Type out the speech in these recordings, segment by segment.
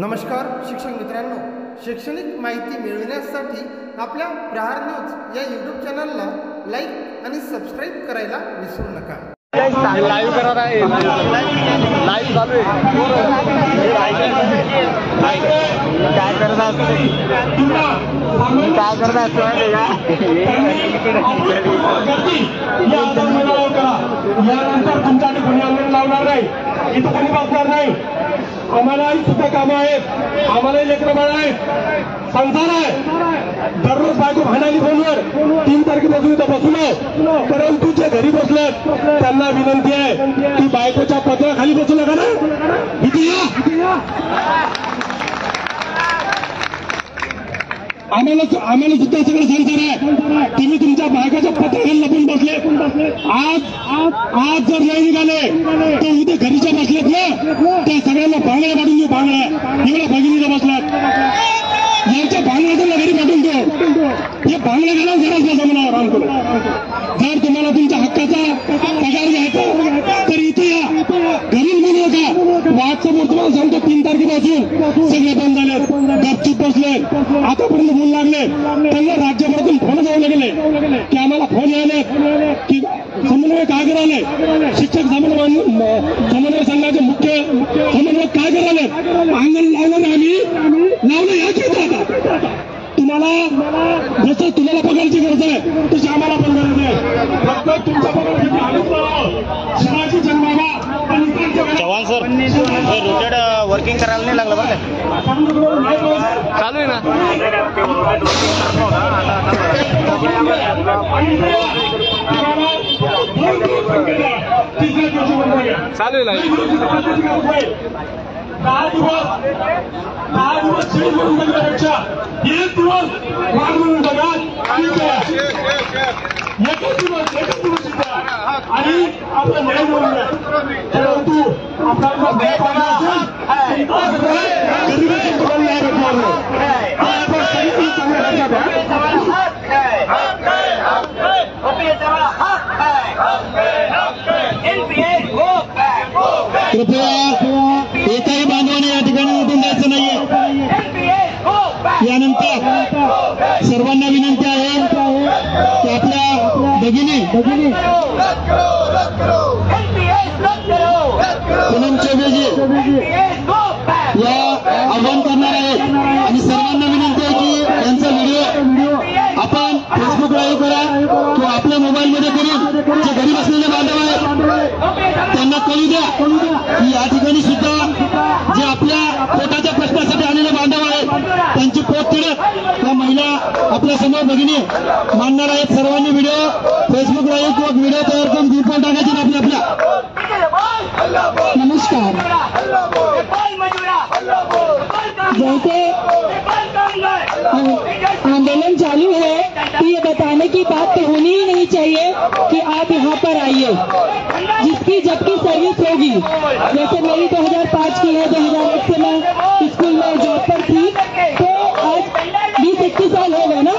नमस्कार शिक्षक मित्रांनो, शैक्षणिक माहिती मिळविण्यासाठी आपल्या प्रहार न्यूज या यूट्यूब चॅनलला लाईक आणि सबस्क्राईब करायला विसरू नका। लाईव्ह करत आहे, लाईव्ह चालू आहे। काय करत यानंतर तुमच्याकडे कोणी आंदोलन लावणार नाही, इथं कोणी बसणार नाही। आम्हालाही सुद्धा कामं आहेत, आम्हालाही लेकरं बाळ आहेत, संसार आहे। दररोज बायको भांडायली फोनवर 3 तारखेपासून इथं बसलो, परंतु जे घरी बसलेत त्यांना विनंती आहे की बायकोच्या पत्राखाली बसू नका ना, इथे या। आम्हाला सुद्धा सगळं संसार आहे, तुम्ही तुमच्या बायकोच्या पत्राखाली लपून बसले। आज जर नाही निघाले तर उद्या घरीच्या बसलेत ना, त्या सगळ्यांना बांगड्या पाठवून देऊ। बांगड्या एवढ्या भगिनीला बसल्यात, यांच्या बांगड्या घरी पाठवून देऊ। हे बांगड्या घाला जरा जमणार आमकडे। जर तुम्हाला तुमच्या हक्काचा पगार घ्यायचा तर इथे या, घरी म्हणू नका। व्हॉट्सअपवर तुम्हाला सांगतो 3 तारखेपासून सगळे बंद झालेत, गपचूप बसले। आतापर्यंत फोन लागले, त्यांना राज्यभरातून फोन जाऊ लागले की आम्हाला फोन यायले की समन्वय काय करायले, शिक्षक समन्वय संघाचे मुख्य समन्वय काय करायले, अंगण लावलं आम्ही लावलं या की आता तुम्हाला जसं तुम्हाला पगारची गरज आहे तशी आम्हाला पण गरज आहे। फक्त तुमच्या पगार शिवाजी जन्मावा चव्हाण सर रोटेड वर्किंग करायला नाही लागलं बरं का? चालू आहे ना, चालू आहे। 10 दिवस शेत म्हणून बघण्यापेक्षा 1 दिवस वाढ म्हणून बघा, ठीक आहे। एकच दिवस आणि आपला न्याय म्हणून, परंतु आपल्याला न्याय पाहिजे असेल गरीबाच्या तुम्हाला न्याय भेटणार नाही। आपण सगळी चांगल्या कृपया एकाही बांधवाने या ठिकाणी उठून द्यायचं नाहीये। यानंतर सर्वांना विनंती आहे की आपल्या भगिनी पूनम चौबेजी या आव्हान करणार आहेत आणि सर्वांना विनंती आहे की यांचा व्हिडिओ आपण फेसबुक लाईव्ह करा किंवा आपल्या मोबाईलमध्ये करून जे घरी बसलेले बांधव आहेत त्यांना कळू द्या की या ठिकाणी सुद्धा जे आपल्या पोटाच्या प्रश्नासाठी आलेले बांधव आहेत त्यांची पोट तिडत त्या महिला आपल्या समोर भगिनी मांडणार आहेत। सर्वांनी व्हिडिओ फेसबुक लाईव्ह किंवा व्हिडिओ तयार करून ग्रुप वर टाकायचे आपल्या। नमस्कार। जैसे आंदोलन चालू है तो ये बताने की बात तो होनी ही नहीं चाहिए कि आप यहाँ पर आइए, जिसकी जबकि सर्विस होगी। जैसे मेरी 2005 की है, 2008 से मैं स्कूल में जॉब पर थी, तो आज 20-21 साल हो गए ना,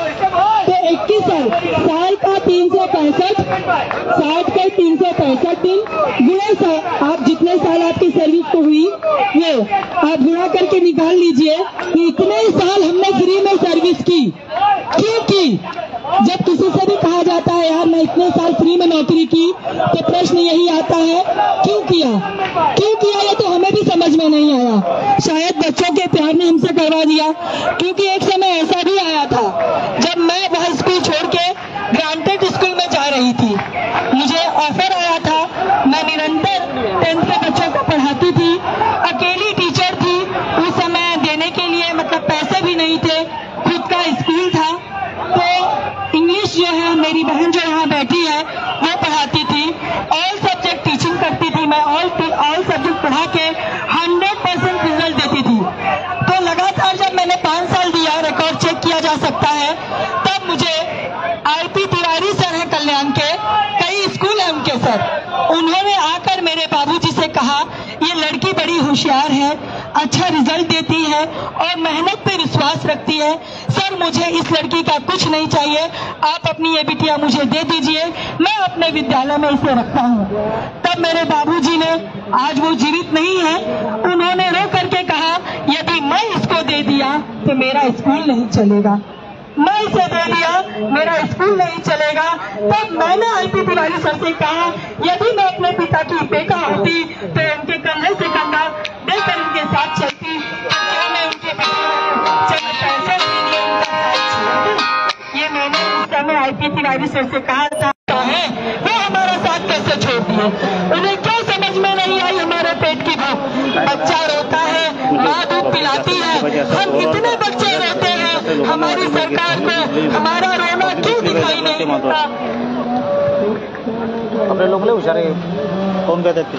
तो 21 साल का 365, 60 के 365 दिन गुणा आप जितने साल आपकी सर्विस को हुई वो आप गुणा करके निकाल लीजिए कि इतने साल हमने फ्री में सर्विस की। क्यों की? जब किसी से भी कहा जाता है यार मैं इतने साल फ्री में नौकरी की, तो प्रश्न यही आता है क्यों किया ये तो हमें भी समझ में नहीं आया। शायद बच्चों के प्यार ने हमसे करवा दिया, क्योंकि एक समय ऐसा भी आया था जब मैं वह स्कूल छोड़ के ग्रांटेड स्कूल में जा रही थी। मुझे ऑफर आया था, मैं निरंतर 10th के बच्चों को पढ़ाती थी, अकेली टीचर थी उस समय, देने के लिए मतलब पैसे भी नहीं थे, खुद का स्कूल था। तो इंग्लिश जो है मेरी बहन जो यहाँ बैठी है वो पढ़ाती थी, ऑल सब्जेक्ट टीचिंग करती थी मैं, ऑल सब्जेक्ट पढ़ा के 100% रिजल्ट देती थी। तो लगातार जब मैंने 5 साल दिया, रिकॉर्ड चेक किया जा सकता है, तब मुझे आरपी तिवारी सर हैं कल्याण के, कई स्कूल है उनके सर, उन्होंने आकर मेरे बाबूजी से कहा ये लड़की बड़ी होशियार है, अच्छा रिजल्ट देती है और मेहनत पे विश्वास रखती है, सर मुझे इस लड़की का कुछ नहीं चाहिए, आप अपनी ये बिटिया मुझे दे दीजिए, मैं अपने विद्यालय में इसे रखता हूँ। मेरे बाबूजी ने, आज वो जीवित नहीं है, उन्होंने रो करके कहा यदि दे दिया तो मेरा स्कूल नहीं चलेगा, मैं इसे दे दिया मेरा स्कूल नहीं चलेगा। तब मैंने आईपी तिवारी सर से कहा यदि मैं अपने पिता की उपेक्षा होती तो उनके कंधे से कंधा देकर उनके साथ चलती, क्या मैं उनके चंद पैसे के लिए उनका साथ छोड़ती? ये मैंने उस समय आईपी तिवारी सर से कहा था है, वो हमारा साथ कैसे छोड़ दिए? उन्हें क्यों समझ में नहीं आई हमारे पेट की भूख? बच्चा रोता है, माँ दूध पिलाती है, हम इतने बच्चे रोते हैं, हमारी सरकार को हमारा रोना क्यों दिखाई नहीं देता? अपने लोग ले हुशार आहे, कोण कहतात ते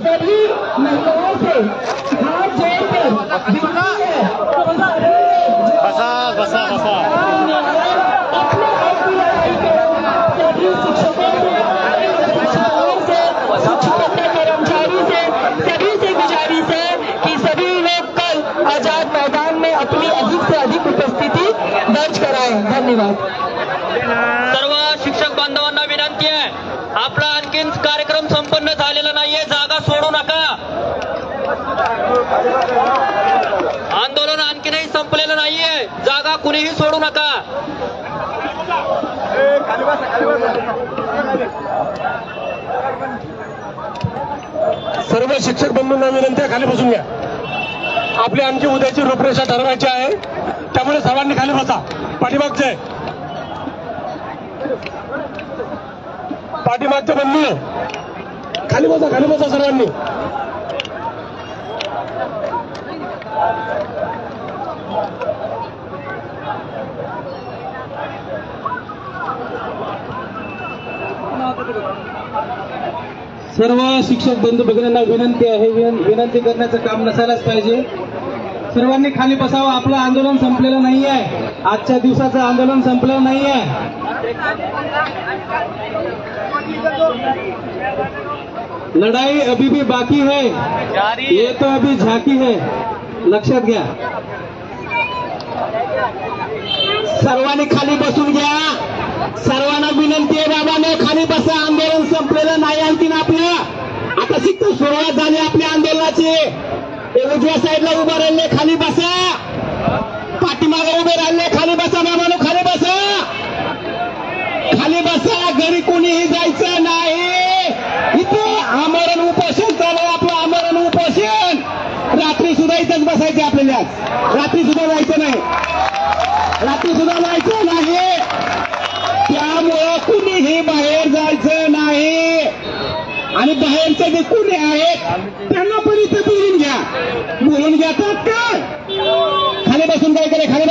सभी महिलाओं से हाथ जोड़कर विनती है, बसा बसा बसा अपने हक की लड़ाई करो। सभी शिक्षकों से, शिक्षकों कर्मचारी से, सभी से गुजारिश है कि सभी लोग कल आजाद मैदान में अपनी अधिक से अधिक उपस्थिति दर्ज कराएं। धन्यवाद। सर्व शिक्षक बांधवांना विनंती आहे, आपला आणखीन कार्यक्रम संपन्न झालेला नाहीये, जागा सोडू नका। आंदोलन आणखीनही संपलेलं नाहीये, जागा कुणीही सोडू नका। सर्व शिक्षक बंधूंना विनंती आहे, खाली बसून घ्या। आपली आणखी उद्याची रूपरेषा ठरवायची आहे, त्यामुळे सर्वांनी खाली बसा। पाठीमागचे बंधू खाली बसा सर्वांनी। सर्व शिक्षक बंधू भगिनींना विनंती आहे, विनंती करण्याचं काम नसायलाच पाहिजे। सर्वांनी खाली बसावं, आपलं आंदोलन संपलेलं नाही आहे, आजच्या दिवसाचं आंदोलन संपलेलं नाही आहे। लड़ाई अभी भी बाकी है, ये तो अभी झांकी है, लक्षात घ्या। सर्वांनी खाली बसून घ्या, सर्वांना विनंती आहे बाबांनो खाली बसा, आंदोलन संपलेलं नाही आणखीन आपलं। आता शिक्त सुरुवात झाली आपल्या आंदोलनाची। उजव्या साईडला उभं राहिले खाली बसा, पाठीमागे उभे राहिले खाली बसा बाबांनो, खाली बसा, खाली बसा, घरी कोणीही जायचं नाही। इथे आमरण उपोषण चालू, आपलं आमरण उपोषण रात्री सुद्धा इथंच बसायचे आपल्याला, रात्री सुद्धा जायचं नाही, रात्री सुद्धा जायचं नाही, त्यामुळं कुणीही बाहेर जायचं नाही। आणि बाहेरचे जे कुणी आहेत त्यांना पण इथे बोलून घेतात का? खाली बसून काय करे, खाली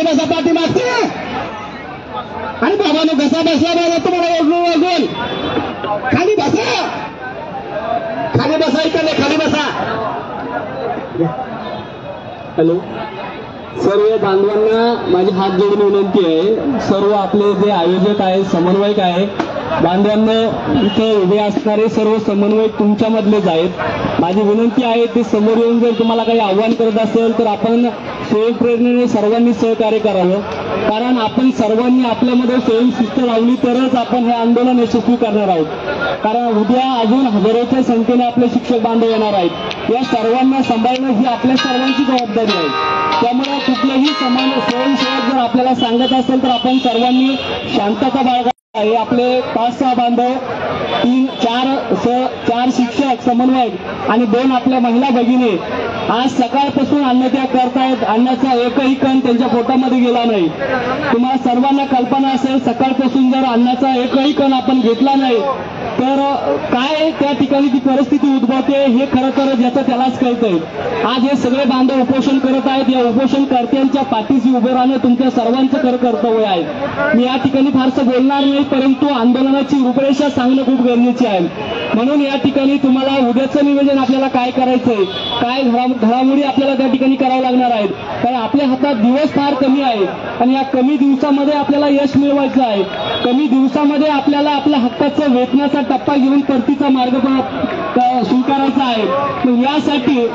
बसा पाठीमागचे। आणि बाबांनो घसा बसला बाबा तुम्हाला ओढून खाली बसा इकडे खाली बसा। हॅलो, सर्व बांधवांना माझी हात जोडून विनंती आहे, सर्व आपले जे आयोजक आहे, समन्वयक आहे, बांधवांना इथे उभे असणारे सर्व समन्वयक तुमच्यामधलेच आहेत। माझी विनंती आहे ते समोर येऊन जर तुम्हाला काही आव्हान करत असेल तर आपण स्वयंप्रेरणेने सर्वांनी सहकार्य करावं, कारण आपण सर्वांनी आपल्यामध्ये स्वयंशिस्त लावली तरच आपण हे आंदोलन यशस्वी करणार आहोत। कारण उद्या अजून हजारोच्या संख्येने आपले शिक्षक बांधव येणार आहेत, या सर्वांना सांभाळणं ही आपल्या सर्वांची जबाबदारी आहे। त्यामुळे कुठलेही स्वयंसेवक जर आपल्याला सांगत असेल तर आपण सर्वांनी शांतता बाळगा। हे आपले 5-6 बांधव, 4 शिक्षक समन्वयक आणि 2 आपल्या महिला भगिनी आज सकाळपासून अन्नत्याग करतायत, अन्नाचा एकही कण त्यांच्या पोटामध्ये गेला नाही। तुम्हाला सर्वांना कल्पना असेल सकाळपासून जर अन्नाचा एकही कण आपण घेतला नाही तर काय त्या ठिकाणी ती परिस्थिती उद्भवते हे खरं तर ज्याचं त्यालाच कळतंय। आज हे सगळे बांधव उपोषण करत आहेत, या उपोषणकर्त्यांच्या पाठीशी उभे राहणं तुमच्या सर्वांचं खरं कर्तव्य आहे। मी या ठिकाणी फारसं बोलणार नाही, परंतु आंदोलनाची रूपरेषा सांगणं खूप गरजेचे आहे. म्हणून या ठिकाणी तुम्हाला उद्याचं नियोजन आपल्याला काय करायचंय, काय घडामोडी आपल्याला त्या ठिकाणी करावं लागणार आहेत. कारण आपल्या हातात दिवस फार कमी आहे आणि या कमी दिवसामध्ये आपल्याला यश मिळवायचं आहे. कमी दिवसामध्ये आपल्याला आपल्या हक्काचा वेतनाचा टप्पा घेऊन परतीचा मार्ग स्वीकारायचा आहे. मग यासाठी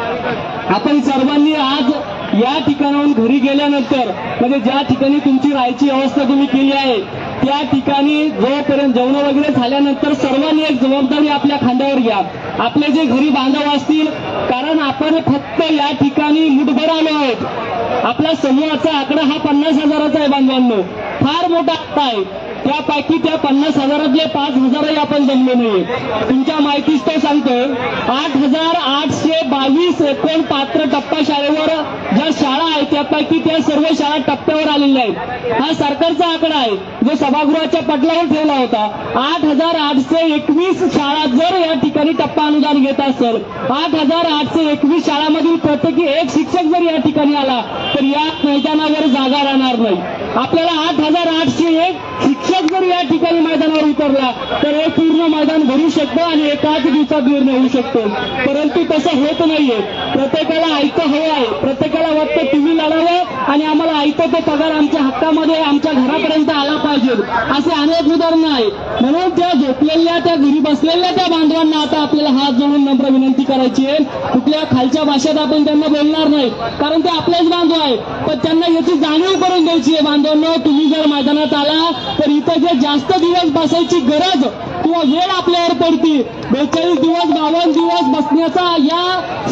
आपण सर्वांनी आज या ठिकाणाहून घरी गेल्यानंतर म्हणजे ज्या ठिकाणी तुमची राहायची व्यवस्था तुम्ही केली आहे त्या ठिकाणी जोपर्यंत जेवण वगैरे झाल्यानंतर सर्वांनी एक जबाबदारी आपल्या खांद्यावर घ्या. आपले जे घरी बांधव असतील, कारण आपण फक्त या ठिकाणी मुठभर आलो आहोत. आपल्या समूहाचा आकडा हा 50,000चा आहे बांधवांनो, फार मोठा आकडा आहे. त्यापैकी त्या 50,000तले 5,000ही आपण जमलो नाही. तुमच्या माहितीच तो सांगतोय 8,822 एकूण पात्र टप्पा शाळेवर ज्या शाळा आहेत त्यापैकी त्या सर्व शाळा टप्प्यावर आलेल्या आहेत. हा सरकारचा आकडा आहे जो सभागृहाच्या पटलावर ठेवला होता. 8,821 शाळा जर या ठिकाणी टप्पा अनुदान घेत असेल, 8,821 शाळामधील प्रत्येकी एक शिक्षक जर या ठिकाणी आला तर या मैदानावर जागा राहणार नाही. आपल्याला 8,801 शिक्षक जर या ठिकाणी मैदानावर उतरला तर हे पूर्ण मैदान भरू शकतं आणि एकाच दिवसात निर्णय होऊ शकतो. परंतु तसं होत नाहीये. प्रत्येकाला ऐकतं हवं आहे, प्रत्येकाला वाटतं तुम्ही लढावं आणि आम्हाला ऐकतं तो पगार आमच्या हक्कामध्ये आमच्या घरापर्यंत आला पाहिजे. असे अनेक उदाहरणं आहेत. म्हणून त्या झोपलेल्या त्या घरी बसलेल्या त्या बांधवांना आता आपल्याला हात जोडून नम्र विनंती करायची आहे. कुठल्या खालच्या भाषेत आपण त्यांना बोलणार नाही, कारण ते आपलेच बांधव आहे. पण त्यांना याची जाणीव करून द्यायची आहे. बांधवांनो, तुम्ही जर मैदानात आला तर इथं जे जास्त दिवस बसायची गरज किंवा वेळ आपल्यावर पडती, 42 दिवस 52 दिवस बसण्याचा या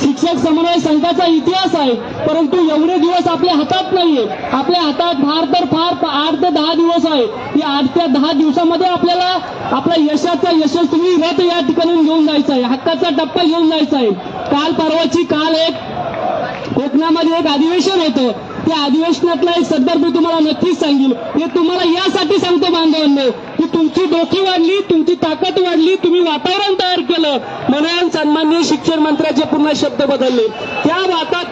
शिक्षक समन्वय संघाचा इतिहास आहे. परंतु एवढे दिवस आपल्या हातात नाहीये. आपल्या हातात फार तर फार 8 ते 10 दिवस आहे. या 8 ते 10 दिवसामध्ये आपल्याला आपला यशस्वी रथ या ठिकाणी घेऊन जायचा आहे, हक्काचा टप्पा घेऊन जायचा आहे. काल एक कोकणामध्ये एक अधिवेशन होतं. त्या अधिवेशनातला एक संदर्भ तुम्हाला नक्कीच सांगेल. हे तुम्हाला यासाठी सांगतो बांधवांनो की तुमची डोकी वाढली, तुमची ताकद वाढली, तुम्ही वातावरण तयार केलं म्हणून सन्माननीय शिक्षण मंत्र्याचे पुन्हा शब्द बदलले. त्या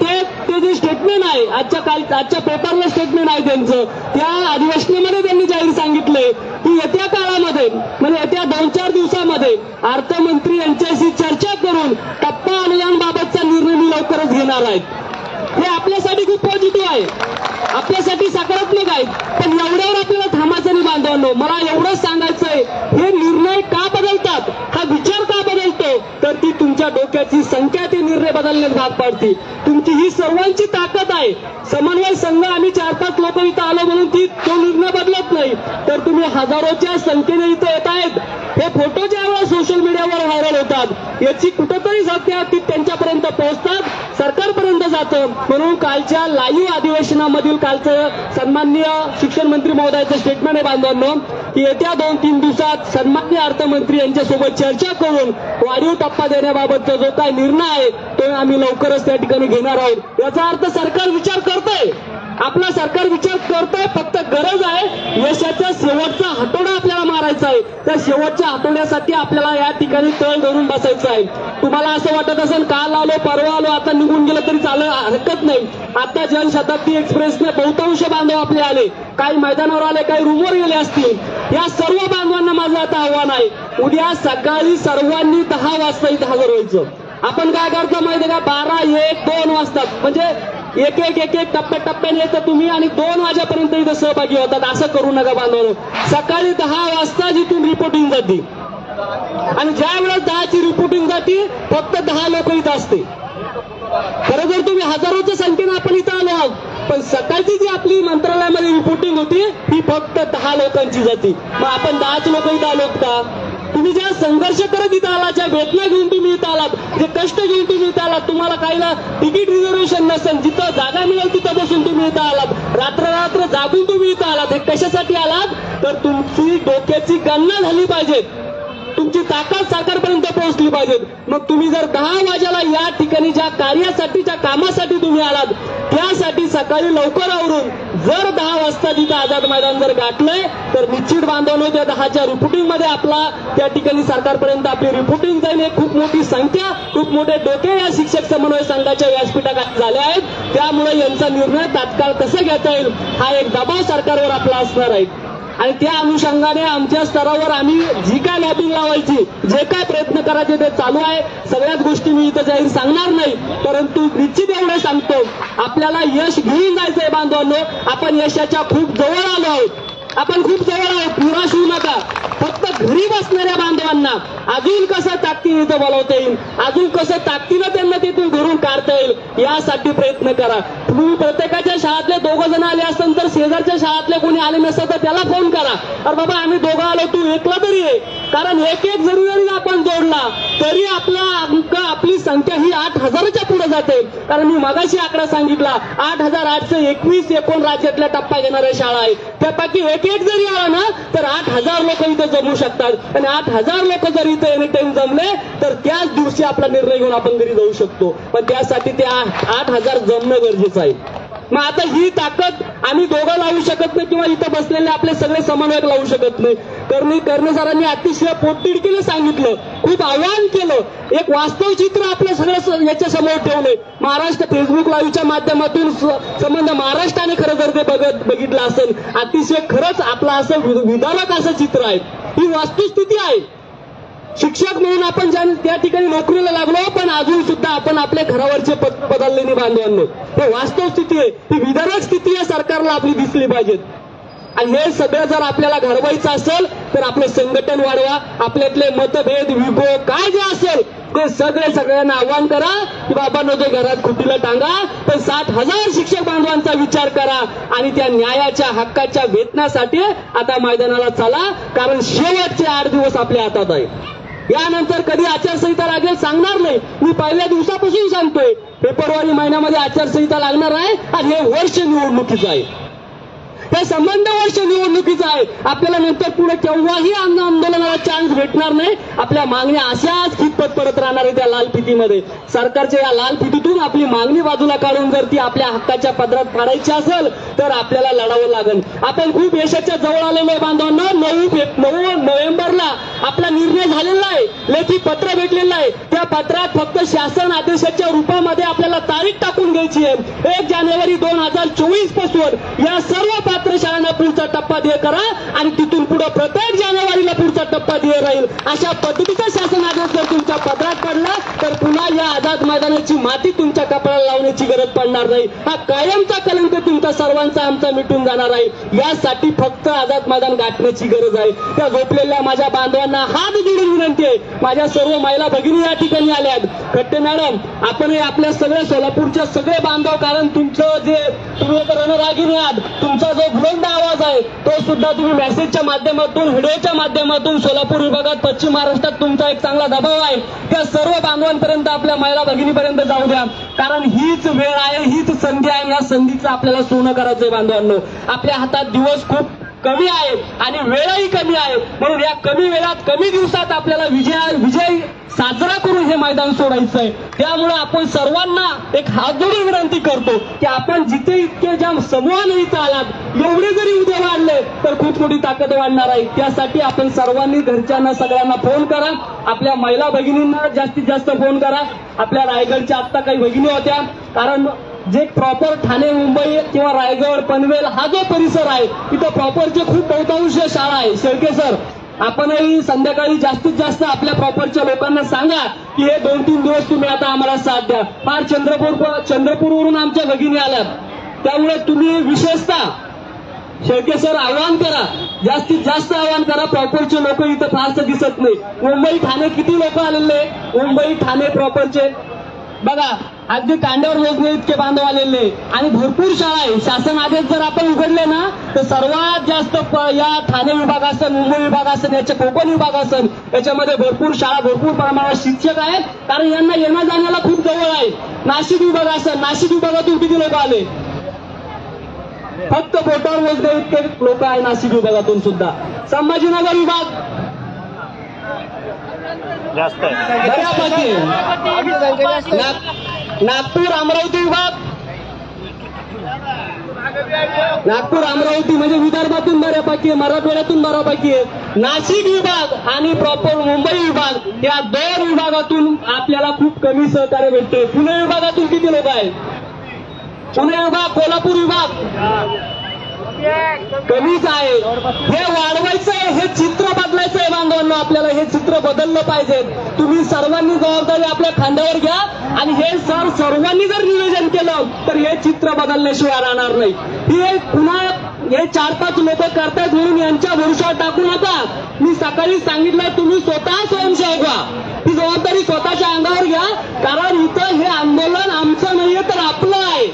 ते जे स्टेटमेंट आहे आजच्या पेपरला स्टेटमेंट आहे त्यांचं, त्या अधिवेशनामध्ये त्यांनी जाहीर सांगितलंय की येत्या काळामध्ये म्हणजे येत्या 2-4 दिवसामध्ये अर्थमंत्री यांच्याशी चर्चा करून टप्पा अनुदानबाबतचा निर्णय मी लवकरच घेणार आहे. हे आपल्यासाठी खूप पॉझिटिव्ह आहे, आपल्यासाठी सकारात्मक आहे. पण एवढ्यावर आपल्याला थांबायचं नाही बांधवांनो. मला एवढंच सांगायचंय, हे निर्णय का बदलतात, हा विचार का बदलतो, तर ती तुमच्या डोक्याची संख्या ते निर्णय बदलण्यास भाग पाडते. तुमची ही सर्वांची ताकद आहे. समन्वय संघ आम्ही 4-5 लोक इथं आलो म्हणून तो निर्णय बदलत नाही, तर तुम्ही हजारोच्या संख्येने इथं येत आहेत. हे फोटो ज्या वेळेला सोशल मीडियावर व्हायरल होतात याची कुठंतरी सत्य ती त्यांच्यापर्यंत पोहोचतात, सरकारपर्यंत जातं. म्हणून कालच्या लाईव्ह अधिवेशनामधील कालचं सन्माननीय शिक्षण मंत्री महोदयाचं स्टेटमेंट आहे बांधवांनो की येत्या 2-3 दिवसात सन्माननीय अर्थमंत्री यांच्यासोबत चर्चा करून वाढीव टप्पा देण्याबाबतचा जो काय निर्णय आहे तो आम्ही लवकरच त्या ठिकाणी घेणार आहोत. याचा अर्थ सरकार विचार करतंय, आपला सरकार विचार करतोय. फक्त गरज आहे यशाचा शेवटचा हातोडा आपल्याला मारायचा आहे. त्या शेवटच्या हातोड्यासाठी आपल्याला या ठिकाणी तळ धरून बसायचं आहे. तुम्हाला असं वाटत असेल काल आलो परवा आलो आता निघून गेलं तरी हरकत नाही. आता जनशताब्दी एक्सप्रेसने बहुतांश बांधव आपले आले, काही मैदानावर आले, काही रूमवर गेले असतील. या सर्व बांधवांना माझं आता आव्हान आहे, उद्या सकाळी सर्वांनी 10 वाजता इथं हजर व्हायचं. आपण काय करतो माहिती का, 12, 1, 2 वाजतात म्हणजे एक टप्प्याटप्प्याने येतं तुम्ही आणि 2 वाजेपर्यंत इथं सहभागी होतात. असं करू नका बांधवांनो. सकाळी 10 वाजता जिथून रिपोर्टिंग जाते आणि ज्या वेळेस 10ची रिपोर्टिंग जाते फक्त 10 लोक इथं असते. खरं जर तुम्ही हजारोच्या संख्येने आपण इथं आलो आहोत, पण सकाळची जी आपली मंत्रालयामध्ये रिपोर्टिंग होती ही फक्त 10 लोकांची जाते. मग आपण 10च लोक इथं आलो का? तुम्ही ज्या संघर्ष करत इथं आलात, ज्या वेदना घेऊन तुम्ही इथं आलात, जे कष्ट घेऊन तुम्ही इथं आलात, तुम्हाला काहीला तिकीट रिझर्वेशन नसेल, जिथं जागा मिळेल तिथं बसून तुम्ही इथं आलात, रात्र जागून तुम्ही इथं आलात. हे कशासाठी आलात, तर तुमची डोक्याची गणना झाली पाहिजे, तुमची ताकद सरकारपर्यंत पोहोचली पाहिजे. मग तुम्ही जर 10 वाजेला या ठिकाणी ज्या कार्यासाठी ज्या कामासाठी तुम्ही आलात त्यासाठी सकाळी लवकर आवरून जर 10 वाजता तिथं आझाद मैदान जर गाठलंय तर निश्चित बांधवांनो त्या 10च्या रिपोर्टिंग मध्ये आपला त्या ठिकाणी सरकारपर्यंत आपली रिपोर्टिंग जाईल. एक खूप मोठी संख्या, खूप मोठे डोके या शिक्षक समन्वय संघाच्या व्यासपीठाखाली झाले आहेत. त्यामुळे यांचा निर्णय तात्काळ कसा घेता येईल हा एक दबाव सरकारवर आपला असणार आहे. आणि त्या अनुषंगाने आमच्या स्तरावर आम्ही जी काय लॉबिंग लावायची, जे काय प्रयत्न करायचे ते चालू आहे. सगळ्याच गोष्टी मी इथं जाहीर सांगणार नाही, परंतु निश्चित एवढे सांगतो, आपल्याला यश घेऊन जायचंय बांधवांनो. आपण यशाच्या खूप जवळ आलो आहोत, आपण खूप जवळ आहोत. निराश होऊ नका. फक्त घरी बसणाऱ्या बांधवांना अजून कसं ताकदीने इथं बोलवता येईल, अजून कसं ताकदीनं त्यांना तिथून घरून काढता येईल, यासाठी प्रयत्न करा. तुम्ही प्रत्येकाच्या शाळेतले दोघं जण आले असतील तर शेजारच्या शाळेतले कोणी आले नसतं तर त्याला फोन करा, अरे बाबा आम्ही दोघं आलो, तू एकला तरी आहे. कारण एक जरी आपण जोडला तरी आपला अंक, आपली संख्या ही 8,000च्या पुढे जाते. कारण मी मगाशी आकडा सांगितला, 8,821 एकूण राज्यातल्या टप्पा घेणाऱ्या शाळा आहे. त्यापैकी एक जरी आला ना तर 8,000 लोक इथं जमू शकतात. आणि 8,000 लोक जर इथं एनी टाइम जमले तर त्याच दिवशी आपला निर्णय घेऊन आपण घरी जाऊ शकतो. पण त्यासाठी ते 8,000 जमणं गरजेचं आहे. मग आता ही ताकद आम्ही दोघं लावू शकत नाही किंवा इथं बसलेले आपले सगळे समन्वयक लावू शकत नाही. कर्णे सरांनी अतिशय पोटतिडकीने सांगितलं, खूप आव्हान केलं, एक वास्तव चित्र आपलं सगळं याच्या समोर ठेवलंय. महाराष्ट्र फेसबुक लाईव्हच्या माध्यमातून संबंध महाराष्ट्राने खरं जर ते बघितलं असेल, अतिशय खरंच आपलं असं विधानक असं चित्र आहे. ही वस्तुस्थिती आहे. शिक्षक म्हणून आपण त्या ठिकाणी नोकरीला लागलो, पण अजून सुद्धा आपण आपल्या घरावरचे बदलले नाही बांधवांनो. हे वास्तव स्थिती आहे, ही विधानक स्थिती या सरकारला आपली दिसली पाहिजे. आणि हे सगळं जर आपल्याला घडवायचं असेल तर आपलं संघटन वाढवा, आपल्यातले मतभेद विभोग काय जे असेल ते सगळ्यांना आव्हान करा की बाबांनो जे घरात खुटीला टांगा, पण 60,000 शिक्षक बांधवांचा विचार करा आणि त्या न्यायाच्या हक्काच्या वेतनासाठी आता मैदानाला चला. कारण शेवटचे 8 दिवस आपल्या हातात आहे. यानंतर कधी आचारसंहिता लागेल सांगणार नाही. मी पहिल्या दिवसापासून सांगतोय, फेब्रुवारी महिन्यामध्ये आचारसंहिता लागणार आहे आणि हे वर्ष निवडणुकीचं आहे. हे संबंध वर्ष निवडणुकीचं आहे. आपल्याला नंतर पुढे केव्हाही आंदोलनाला चान्स भेटणार नाही. आपल्या मागण्या अशाच खितपत पडत राहणार आहे त्या लाल फितीमध्ये. सरकारच्या या लाल फितीतून आपली मागणी बाजूला काढून जर ती आपल्या हक्काच्या पदरात पाडायची असेल तर आपल्याला लढावं लागेल. आपण खूप यशाच्या जवळ आलेलो आहे बांधवांना. 9 नोव्हेंबरला आपला निर्णय झालेला आहे, लेखी पत्र भेटलेलं आहे. त्या पत्रात फक्त शासन आदेशाच्या रूपामध्ये आपल्याला तारीख टाकून घ्यायची आहे. 1 जानेवारी 2024 पासून या सर्व पात्र शाळांना पुढचा टप्पा देय करा आणि तिथून पुढे प्रत्येक जानेवारीला पुढचा टप्पा देय राहील. अशा पद्धतीचा शासन आदेश जर तुमच्या पदरात पडला तर पुन्हा या आझाद मैदानाची माती तुमच्या कपाळाला लावण्याची गरज पडणार नाही. हा कायमचा कलंक तुमचा सर्वांचा आमचा मिटून जाणार आहे. यासाठी फक्त आझाद मैदान गाठण्याची गरज आहे. त्या झोपलेल्या माझ्या बांधवांना हात जोडून विनंती आहे. माझ्या सर्व महिला भगिनी या ठिकाणी आल्यात. खट्टे मॅडम, आपण आपल्या सगळ्या सोलापूरच्या सगळे बांधव, कारण तुमचं जे तुम्ही रणरागिणी आहात, तुमचा जो बुलंद आवाज आहे तो सुद्धा तुम्ही मेसेजच्या माध्यमातून, व्हिडिओच्या माध्यमातून सोलापूर विभागात, पश्चिम महाराष्ट्रात तुमचा एक चांगला दबाव आहे. त्या सर्व बांधवांपर्यंत, आपल्या महिला भगिनीपर्यंत जाऊ द्या. कारण हीच वेळ आहे, हीच संधी आहे. या संधीचं आपल्याला सोनं करायचंय बांधवांनो. आपल्या हातात दिवस खूप कमी आहे आणि वेळही कमी आहे. म्हणून या कमी वेळात, कमी दिवसात आपल्याला विजय साजरा करून हे मैदान सोडायचं आहे. त्यामुळे आपण सर्वांना एक हात जोडून विनंती करतो की आपण जिथे इतके ज्या समूहाने इथं आलात, एवढे जरी उद्या वाढले तर खूप मोठी ताकद वाढणार आहे. त्यासाठी आपण सर्वांनी घरच्यांना सगळ्यांना फोन करा. आपल्या महिला भगिनींना जास्तीत जास्त फोन करा. आपल्या रायगडच्या आत्ता काही भगिनी होत्या, कारण जे प्रॉपर ठाणे, मुंबई किंवा रायगड, पनवेल हा जो परिसर आहे तिथं प्रॉपरचे खूप बहुतांश शाळा आहे. शेळके सर, आपणही संध्याकाळी जास्तीत जास्त आपल्या प्रॉपरच्या लोकांना सांगा की हे 2-3 दिवस तुम्ही आता आम्हाला साथ द्या. फार चंद्रपूरवरून आमच्या भगिनी आल्यात, त्यामुळे तुम्ही विशेषतः शेळके सर आवाहन करा, जास्तीत जास्त आवाहन करा. प्रॉपरचे लोक इथं फारसं दिसत नाही. मुंबई ठाणे किती लोक आलेले, मुंबई ठाणे प्रॉपरचे बघा, अगदी कांड्यावर योजने इतके बांधव आलेले आणि भरपूर शाळा आहे. शासन आदेश जर आपण उघडले ना तर सर्वात जास्त या ठाणे विभाग असेल, मुंबई विभाग असेल, याच्या कोकण विभाग असेल, याच्यामध्ये भरपूर शाळा, भरपूर प्रमाणात शिक्षक आहेत. कारण यांना येण्या जाण्याला खूप जवळ आहे. नाशिक विभाग असेल, नाशिक विभागातून किती लोक आले, फक्त बोटावर मोजणे इतके लोक आहे नाशिक विभागातून सुद्धा. संभाजीनगर विभाग जास्त आहे, बऱ्यापैकी. नागपूर अमरावती विभाग, नागपूर अमरावती म्हणजे विदर्भातून बऱ्यापैकी, मराठवाड्यातून बऱ्यापैकी आहे. नाशिक विभाग आणि प्रॉपर मुंबई विभाग या 2 विभागातून आपल्याला खूप कमी सहकार्य भेटते. पुणे विभागातून किती लोक आहेत, पुणे विभाग, कोल्हापूर विभाग, कमीच आहे, हे वाढवायचं आहे, हे चित्र बदलायचं आहे बांधवांनो. आपल्याला हे चित्र बदललं पाहिजे. तुम्ही सर्वांनी जबाबदारी आपल्या खांद्यावर घ्या आणि हे सर्वांनी जर नियोजन केलं तर हे चित्र बदलल्याशिवाय राहणार नाही. हे पुन्हा हे 4-5 लोक करतायत म्हणून यांच्या भरोशावर टाकू नका. मी सकाळी सांगितलं, तुम्ही स्वतः स्वयंसेवक व्हा, ही जबाबदारी स्वतःच्या अंगावर घ्या. कारण इथं हे आंदोलन आमचं नाहीये तर आपलं आहे.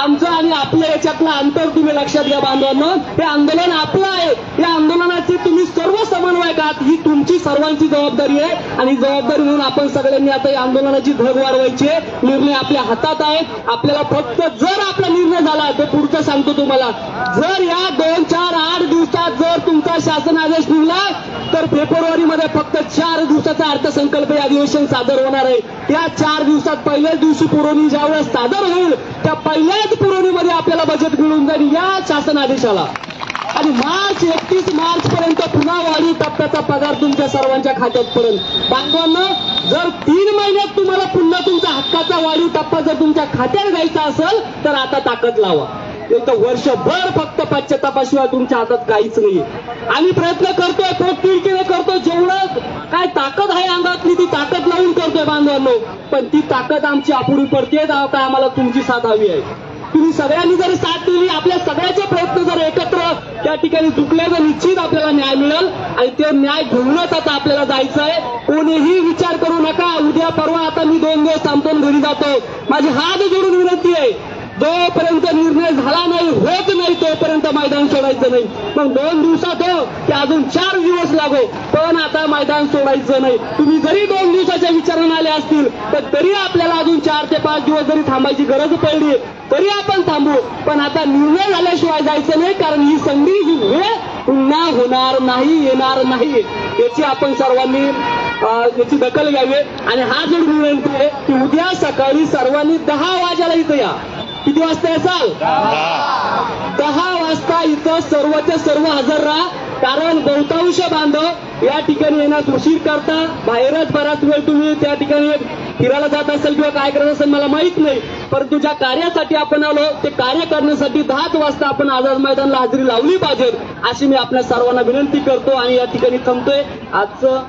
आमचं आणि आपलं याच्यातलं अंतर तुम्ही लक्षात घ्या बांधवांनो. हे आंदोलन आपलं आहे. या आंदोलनाची तुम्ही सर्व समन्वयक आहात, ही तुमची सर्वांची जबाबदारी आहे. आणि जबाबदारी म्हणून आपण सगळ्यांनी आता या आंदोलनाची धग वाढवायची आहे. निर्णय आपल्या हातात आहे. आपल्याला फक्त जर आपला निर्णय झाला, ते पुढचं सांगतो तुम्हाला, जर या 2, 4, 8 दिवसात जर तुमचा शासन आदेश निघाला तर फेब्रुवारीमध्ये फक्त 4 दिवसाचा अर्थसंकल्प अधिवेशन सादर होणार आहे. त्या 4 दिवसात पहिल्याच दिवशी पुरवणी ज्यावेळेस सादर होईल त्या पहिल्याच पुरवणीमध्ये आपल्याला बजेट मिळून जाईल या शासन आदेशाला. आणि 31 मार्च पर्यंत पुन्हा वाढीव टप्प्याचा पगार तुमच्या सर्वांच्या खात्यात पडेल. बांधवांनो, जर 3 महिन्यात तुम्हाला पुन्हा तुमचा हक्काचा वाढीव टप्पा जर तुमच्या खात्यात द्यायचा असेल तर आता ताकद लावा. एक तर वर्षभर फक्त पश्चातापाशिवाय तुमच्या हातात काहीच नाही. आम्ही प्रयत्न करतोय, पोटतिडकीने करतोय, जेवढं काय ताकद आहे अंगातली ती ताकद लावून करतोय बांधवांनो. पण ती ताकद आमची अपुरी पडते. आता आम्हाला तुमची साथ हवी आहे. तुम्ही सगळ्यांनी जर साथ दिली, आपल्या सगळ्याचे प्रयत्न जर एकत्र त्या ठिकाणी चुकले तर निश्चित आपल्याला न्याय मिळेल. आणि ते न्याय घेऊनच आता आपल्याला जायचं आहे. कोणीही विचार करू नका उद्या परवा आता मी 2 दिवस थांबतो घरी जातो. माझी हात जोडून विनंती आहे, जोपर्यंत निर्णय झाला नाही, होत नाही, तोपर्यंत मैदान सोडायचं नाही. मग 2 दिवसात हो की अजून 4 दिवस लागो, पण आता मैदान सोडायचं नाही. तुम्ही जरी 2 दिवसाच्या विचाराने आले असतील तर तरी आपल्याला अजून 4 ते 5 दिवस जरी थांबायची गरज पडली तरी आपण थांबू. पण आता निर्णय झाल्याशिवाय जायचं नाही. कारण ही संधी, ही वेळ पुन्हा होणार नाही, येणार नाही. याची आपण सर्वांनी याची दखल घ्यावी. आणि हा जो विनंती आहे की उद्या सकाळी सर्वांनी 10 वाजायला इथं या. किती वाजता याचाल? 10 वाजता इथं सर्वच्या सर्व हजर राहा. कारण बहुतांश बांधव या ठिकाणी येण्यास उशीर करता. बाहेरच बराच वेळ तुम्ही त्या ठिकाणी फिरायला जात असेल किंवा काय करत असेल मला माहित नाही. परंतु ज्या कार्यासाठी आपण आलो ते कार्य करण्यासाठी 10 वाजता आपण आझाद मैदानला हजेरी लावली पाहिजे अशी मी आपल्या सर्वांना विनंती करतो. आणि या ठिकाणी थांबतोय. आजचं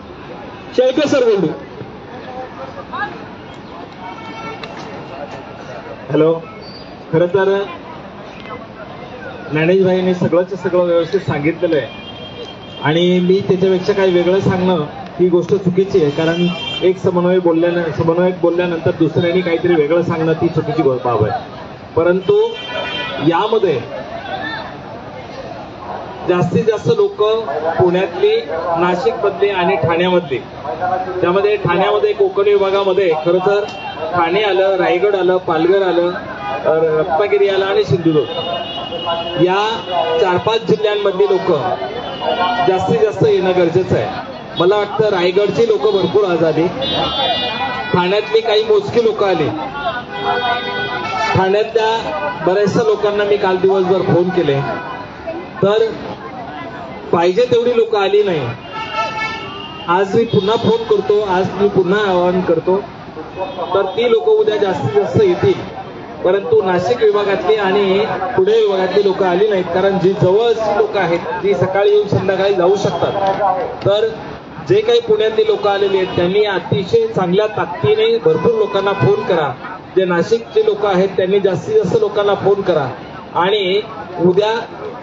शेळके सर बोलू. हॅलो. खरं तर ज्ञानेशभाईंनी सगळंच सगळं व्यवस्थित सांगितलेलं आहे आणि मी त्याच्यापेक्षा काही वेगळं सांगणं ही गोष्ट चुकीची आहे. कारण एक समन्वयक बोलल्यानंतर दुसऱ्यांनी काहीतरी वेगळं सांगणं ती चुकीची बाब आहे. परंतु यामध्ये जास्तीत जास्त लोक पुण्यातली, नाशिकमधली आणि ठाण्यामधली, त्यामध्ये ठाण्यामध्ये कोकण विभागामध्ये खरं तर ठाणे आलं, रायगड आलं, पालघर आलं, रत्नागिरी आलं आणि सिंधुदुर्ग या 4-5 जिल्ह्यांमधली लोक जास्तीत जास्त येणं गरजेचं आहे. मला वाटतं रायगडची लोक भरपूर आज आली, ठाण्यातली काही मोजकी लोक आली. ठाण्यातल्या बऱ्याचशा लोकांना मी काल दिवसभर फोन केले तर पाहिजे तेवढी लोक आली नाही. आज मी पुन्हा फोन करतो, आज मी पुन्हा आवाहन करतो तर ती लोक उद्या जास्तीत जास्त येतील. परंतु नाशिक विभागातली आणि पुणे विभागातली लोक आली नाहीत. कारण जी जवळची लोक आहेत जी सकाळी येऊन संध्याकाळी जाऊ शकतात. तर जे काही पुण्यातली लोक आलेली आहेत त्यांनी अतिशय चांगल्या ताकदीने भरपूर लोकांना फोन करा. जे नाशिकचे लोक आहेत त्यांनी जास्तीत जास्त लोकांना फोन करा आणि उद्या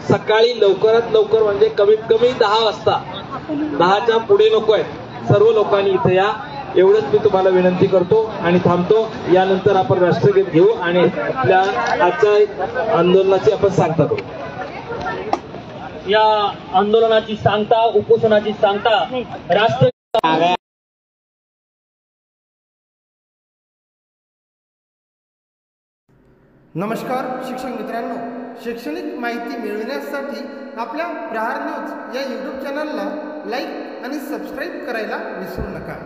सकाळी लवकरात लवकर म्हणजे कमीत कमी 10 वाजता, 10च्या पुढे नको आहेत, सर्व लोकांनी इथे या. एवढंच मी तुम्हाला विनंती करतो आणि थांबतो. यानंतर आपण राष्ट्रगीत घेऊ आणि आपल्या आजच्या आंदोलनाची आपण सांगता करू. या आंदोलनाची सांगता, उपोषणाची सांगता राष्ट्र नमस्कार शिक्षक मित्रांनो, शैक्षणिक माहिती मिळविण्यासाठी आपल्या प्रहार न्यूज या यूट्यूब चॅनलला लाईक आणि सबस्क्राईब करायला विसरू नका.